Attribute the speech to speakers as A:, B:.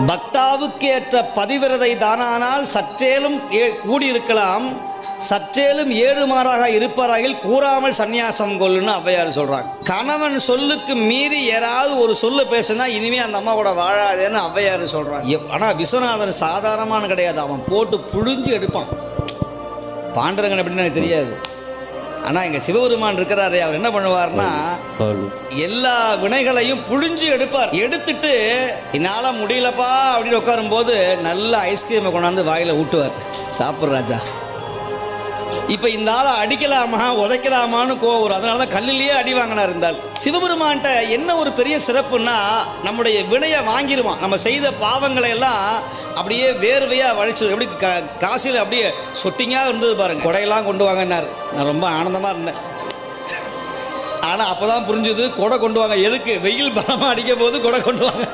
A: பக்தாவுக்கு ஏற்ற பதிவிரதை தானானால் சற்றேலும் கூடியிருக்கலாம், சற்றேலும் ஏழுமாறாக இருப்பாராயில் கூறாமல் சந்நியாசம் கொள்ளுன்னு ஔவையார் சொல்கிறாங்க. கணவன் சொல்லுக்கு மீறி யாராவது ஒரு சொல்லு பேசுனா இனிமே அந்த அம்மா கூட வாழாதேன்னு ஔவையார் சொல்கிறாங்க. ஆனால் விஸ்வநாதன் சாதாரணமான கிடையாது, அவன் போட்டு புழிஞ்சு எடுப்பான். பாண்டரங்கன் எப்படின்னு எனக்கு தெரியாது, ஆனால் எங்கள் சிவபெருமான் இருக்கிறாரு, அவர் என்ன பண்ணுவார்னா எல்லா வினைகளையும் புழிஞ்சு எடுப்பார். எடுத்துட்டு என்னால் முடியலப்பா அப்படின்னு உட்காரும்போது நல்ல ஐஸ்கிரீமை கொண்டாந்து வாயில் ஊட்டுவார். சாப்பிட்ற ராஜா. இப்போ இந்த ஆளை அடிக்கலாமா உதைக்கலாமான்னு கோவம், அதனால தான் கல்லிலேயே அடி வாங்கினார் இருந்தால். சிவபெருமான்கிட்ட என்ன ஒரு பெரிய சிறப்புன்னா நம்முடைய வினையை வாங்கிடுவான். நம்ம செய்த பாவங்களை எல்லாம் அப்படியே வேர்வையாக வலிச்சு எப்படி காசில் அப்படியே சொட்டிங்காக இருந்தது பாருங்கள். கொடையெல்லாம் கொண்டு வாங்கினார். நான் ரொம்ப ஆனந்தமாக இருந்தேன். ஆனால் அப்போ தான் புரிஞ்சுது கொடை கொண்டு வாங்க எதுக்கு, வெயில் பலமாக அடிக்க போது கொடை கொண்டு வாங்க.